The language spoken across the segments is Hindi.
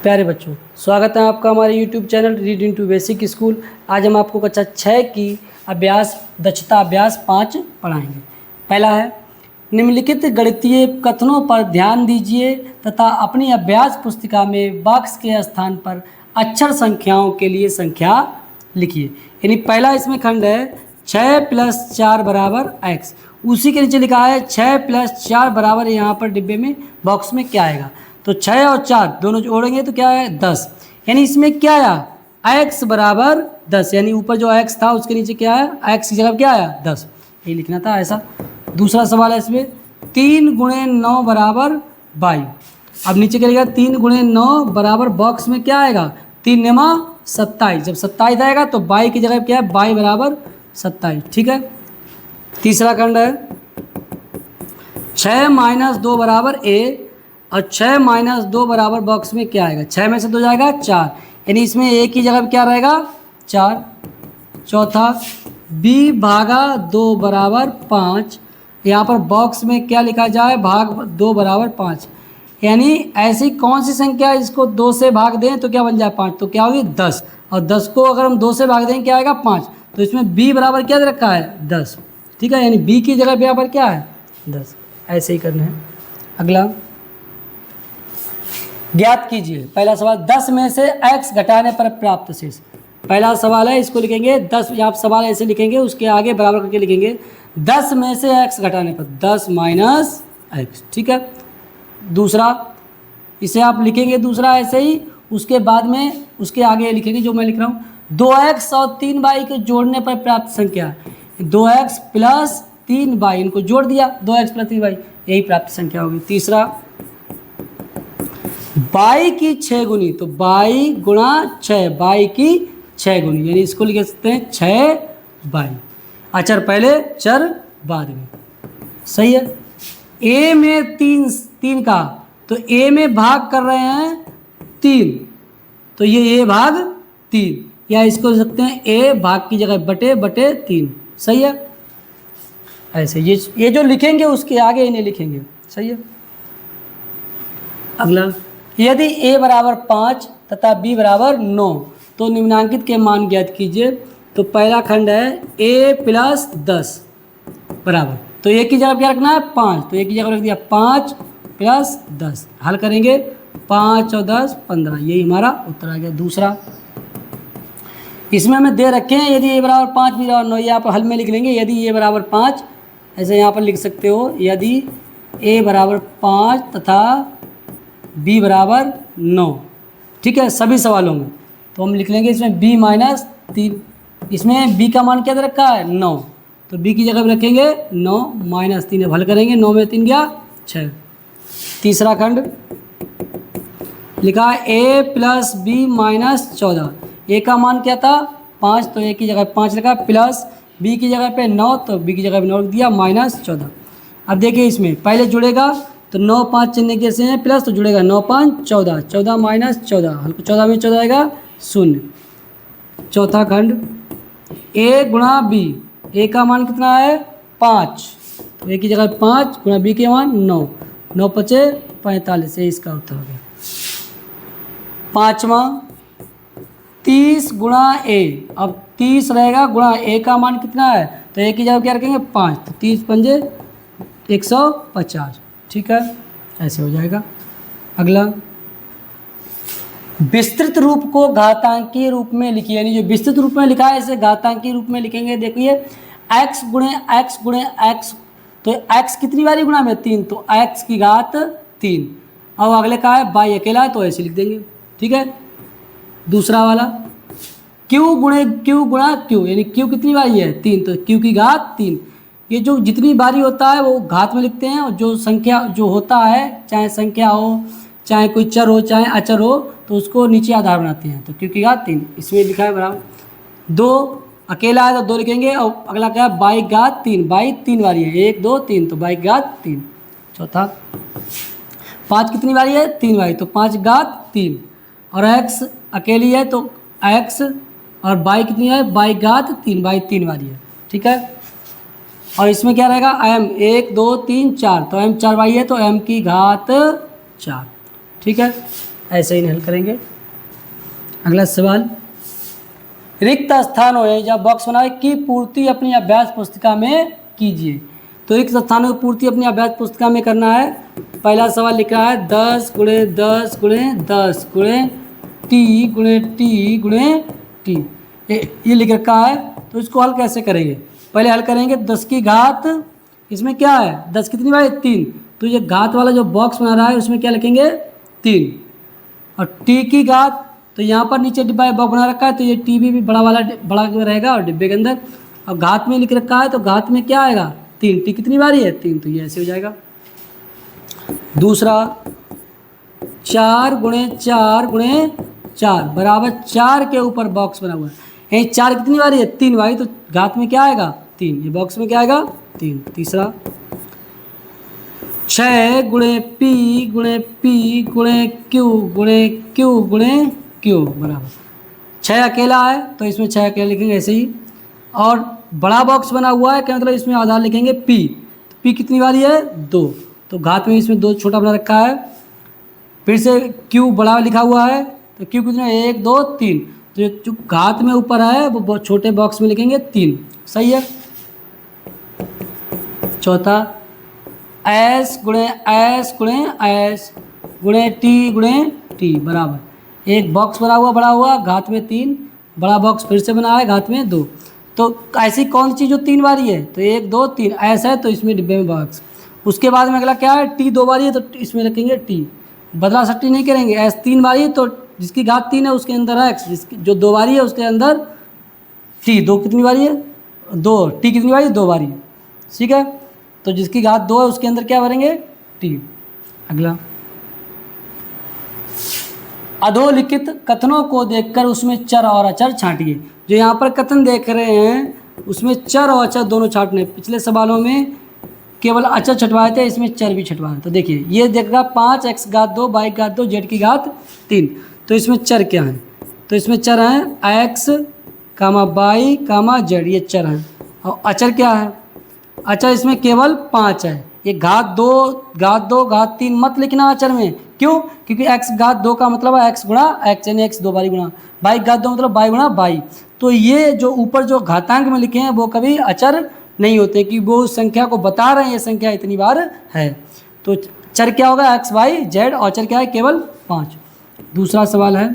प्यारे बच्चों, स्वागत है आपका हमारे YouTube channel read into basic school. आज हम आपको कक्षा 6 की दक्षता अभ्यास 5 पढ़ाएंगे। पहला है, निम्नलिखित गणितीय कथनों पर ध्यान दीजिए तथा अपनी अभ्यास पुस्तिका में बॉक्स के स्थान पर अक्षर संख्याओं के लिए संख्या लिखिए। यानी पहला इसमें खंड है 6 + 4 = x। उसी के नीचे लिखा है 6 + 4 बराबर, यहाँ पर डिब्बे में बॉक्स में क्या आएगा, तो 6 और 4 दोनों जोड़ेंगे तो क्या है 10। यानी इसमें क्या आया x = 10, यानी ऊपर जो x था उसके नीचे क्या है, x की जगह क्या आया 10, यही लिखना था ऐसा। दूसरा सवाल है इसमें 3 × 9 = 22। अब नीचे क्या लिखा, 3 × 9 बराबर बॉक्स में क्या आएगा, 3 × 9 = 27। जब 27 आएगा तो 22 की जगह क्या है, 22 = 27। ठीक है। तीसरा खंड है 6 - 2 = a, और 6 - 2 बराबर बॉक्स में क्या आएगा, 6 में से 2 जाएगा 4, यानी इसमें a की जगह क्या रहेगा 4। चौथा b/2 = 5। यहाँ पर बॉक्स में क्या लिखा जाए, भाग 2 = 5। यानी ऐसी कौन सी संख्या है जिसको 2 से भाग दें तो क्या बन जाए 5, तो क्या होगी 10, और 10 को अगर हम 2 से भाग दें क्या आएगा 5, तो इसमें b बराबर क्या दे रखा है 10। ठीक है, यानी b की जगह पे यहाँ पर क्या है 10। ऐसे ही करना है। अगला, ज्ञात कीजिए। पहला सवाल, 10 में से x घटाने पर प्राप्त शेष। पहला सवाल है, इसको लिखेंगे 10, यहाँ सवाल ऐसे लिखेंगे, उसके आगे बराबर करके लिखेंगे 10 में से x घटाने पर 10 - x। ठीक है। दूसरा, इसे आप लिखेंगे दूसरा ऐसे ही, उसके बाद में उसके आगे लिखेंगे जो मैं लिख रहा हूँ, 2x और 3y के जोड़ने पर प्राप्त संख्या। 2x + 3y, इनको जोड़ दिया, 2x + 3y, यही प्राप्त संख्या होगी। तीसरा, y की 6 गुनी, तो y × 6, y की 6 गुनी, यानी इसको लिख सकते हैं 6y। अचर पहले चर बाद में, सही है। a में 3 का, तो a में भाग कर रहे हैं 3, तो ये a भाग 3, या इसको लिख सकते हैं a भाग की जगह बटे 3। सही है। ऐसे ये जो लिखेंगे उसके आगे इन्हें लिखेंगे। सही है। अगला, यदि a = 5 तथा b = 9 तो निम्नांकित के मान ज्ञात कीजिए। तो पहला खंड है a + 10 बराबर, तो a की जगह क्या रखना है 5, तो a की जगह रख दिया 5 + 10। हल करेंगे 5 और 10 15, यही हमारा उत्तर आ गया। दूसरा, इसमें हमें दे रखे हैं यदि a = 5 b = 9, ये आप हल में लिख लेंगे। यदि a = 5, ऐसे यहाँ पर लिख सकते हो, यदि a = 5 तथा b = 9। ठीक है, सभी सवालों में तो हम लिख लेंगे इसमें b - 3, इसमें b का मान क्या दे रखा है 9, तो b की जगह रखेंगे 9 - 3, हल करेंगे, 9 में 3 गया 6। तीसरा खंड लिखा है a + b - 14। a का मान क्या था 5, तो a की जगह 5 लिखा, प्लस b की जगह पे 9, तो b की जगह पे 9 लिख दिया, -14। अब देखिए इसमें पहले जुड़ेगा तो 9 5 चिन्ह कैसे हैं प्लस, तो जुड़ेगा 9 5 14, 14 - 14, हल्को 14 में 14 आएगा 0। चौथा खंड a × b, a का मान कितना है 5, तो a की जगह 5 × b के मान 9, 9 × 5 = 45, ये इसका उत्तर हो गया। पाँचवा, 30 × a, अब 30 रहेगा गुणा a का मान कितना है, तो a की जगह क्या रखेंगे 5, तो 30 × 5 = 150। ठीक है, ऐसे हो जाएगा। अगला, विस्तृत रूप को घातांकीय रूप में लिखिए, यानी जो विस्तृत रूप में लिखा है इसे घातांकीय रूप में लिखेंगे। देखिए x × x, तो x कितनी बारी गुणा में 3, तो x की घात 3। अब अगले का है y अकेला है, तो ऐसे लिख देंगे। ठीक है। दूसरा वाला q × q, यानी q कितनी बारी है 3, तो q की घात 3। ये जो जितनी बारी होता है वो घात में लिखते हैं, और जो संख्या जो होता है, चाहे संख्या हो, चाहे कोई चर हो, चाहे अचर हो, तो उसको नीचे आधार बनाते हैं, तो q की घात 3 इसमें लिखा है बराबर। 2 अकेला है तो 2 लिखेंगे, और अगला क्या है y की घात 3, y 3 बारी है, 1 2 3, तो y की घात 3। चौथा, 5 कितनी बारी है 3 बारी, तो 5 की घात 3, और x अकेली है तो x, और y कितनी है y की घात 3, y 3 बारी है। ठीक है। और इसमें क्या रहेगा m 1 2 3 4, तो m 4 बारी है, तो m की घात 4। ठीक है, ऐसे ही हल करेंगे। अगला सवाल, रिक्त स्थानों है जब बॉक्स बनाए की पूर्ति अपनी अभ्यास पुस्तिका में कीजिए। तो रिक्त स्थानों की पूर्ति अपनी अभ्यास पुस्तिका में करना है। पहला सवाल लिख रहा है 10 गुणे 10 गुणे 10 गुणे टी गुणे टी गुणे टी, ये लिख रखा है। तो इसको हल कैसे करेंगे? पहले हल करेंगे 10 की घात, इसमें क्या है 10 कितनी बार 3, तो ये घात वाला जो बॉक्स बना रहा है उसमें क्या लिखेंगे 3। और टी की घात, तो यहाँ पर नीचे डिब्बा बॉक्स बना रखा है तो ये टी भी बड़ा वाला बड़ा रहेगा और डिब्बे के अंदर। और घात में लिख रखा है तो घात में क्या आएगा 3, टी कितनी बारी है 3, तो ये ऐसे हो जाएगा। दूसरा 4 गुणे 4 गुणे 4 बराबर 4 के ऊपर बॉक्स बना हुआ है, यही 4 कितनी बारी है 3 बारी, तो घात में क्या आएगा 3, ये बॉक्स में क्या आएगा 3। तीसरा 6 गुणे पी गुणे पी गुणे क्यू गुणे क्यू गुणे क्यू बराबर 6 अकेला है तो इसमें 6 अकेला लिखेंगे ऐसे ही। और बड़ा बॉक्स बना हुआ है क्या मतलब इसमें आधार लिखेंगे पी, तो पी कितनी बारी है 2, तो घात में इसमें 2 छोटा बना रखा है। फिर से क्यू बड़ा लिखा हुआ है तो क्यू कितना 1 2 3, तो जो घात में ऊपर है वो छोटे बॉक्स में लिखेंगे 3, सही है। चौथा एस गुणे एस गुणे एस गुणे टी बराबर एक बॉक्स बना हुआ बड़ा हुआ घात में 3, बड़ा बॉक्स फिर से बना है घात में 2, तो ऐसी कौन सी चीज़ जो 3 बारी है तो 1 2 3 ऐसा है तो इसमें डिब्बे में बॉक्स। उसके बाद में अगला क्या है टी 2 बारी है तो इसमें रखेंगे टी, बदला सट्टी नहीं करेंगे। एस 3 बारी है तो जिसकी घात 3 है उसके अंदर एक्स, जिसकी जो 2 बारी है उसके अंदर टी, 2 कितनी बारी है 2, टी कितनी बारी है 2 बारी, ठीक है। तो जिसकी घात 2 है उसके अंदर क्या भरेंगे टी। अगला अधोलिखित कथनों को देखकर उसमें चर और अचर छांटिए। जो यहाँ पर कथन देख रहे हैं उसमें चर और अचर दोनों छांटने। पिछले सवालों में केवल अचर छटवाए थे, इसमें चर भी छटवाए। तो देखिए ये देख रहा 5 x घात 2 y घात 2 z की घात 3, तो इसमें चर क्या है तो इसमें चर हैं x कामा y कामा z, ये चर हैं। और अचर क्या है अचर इसमें केवल 5 है। ये घात 2 घात 3 मत लिखना अचर में, क्यों? क्योंकि x घात 2 का मतलब है x गुणा x यानी x 2 बारी गुणा, y घात 2 मतलब y गुणा y। तो ये जो ऊपर जो घातांक में लिखे हैं वो कभी अचर नहीं होते कि वो उस संख्या को बता रहे हैं ये संख्या इतनी बार है। तो चर क्या होगा x y z और चर क्या है केवल 5। दूसरा सवाल है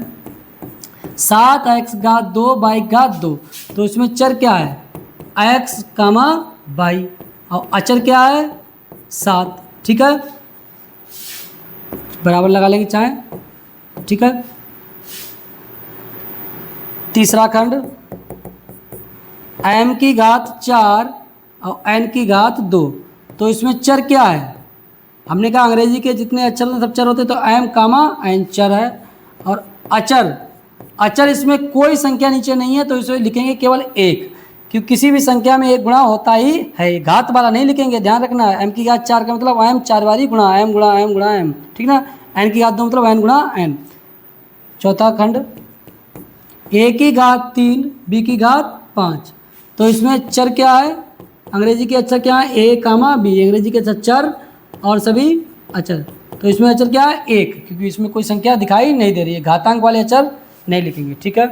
7 x घात 2 y घात 2, तो इसमें चर क्या है x कामा y और अचर क्या है 7, ठीक है, बराबर लगा लेंगे चाहे, ठीक है। तीसरा खंड m की घात 4 और n की घात 2, तो इसमें चर क्या है? हमने कहा अंग्रेजी के जितने अक्षर सब चर होते तो m कामा n चर है। और अचर इसमें कोई संख्या नीचे नहीं है तो इसमें लिखेंगे केवल 1, क्योंकि किसी भी संख्या में 1 गुणा होता ही है, घात वाला नहीं लिखेंगे, ध्यान रखना है। m की घात 4 का मतलब m 4 बारी गुणा m गुणा m गुणा m, ठीक ना। n की घात 2 मतलब n गुणा n। चौथा खंड a की घात 3 b की घात 5, तो इसमें चर क्या है? अंग्रेजी के अक्षर क्या है a कामा b, अंग्रेजी के अक्षर और सभी अचर। तो इसमें अचर क्या है 1, क्योंकि इसमें कोई संख्या दिखाई नहीं दे रही है, घातांक वाले अचर नहीं लिखेंगे, ठीक है।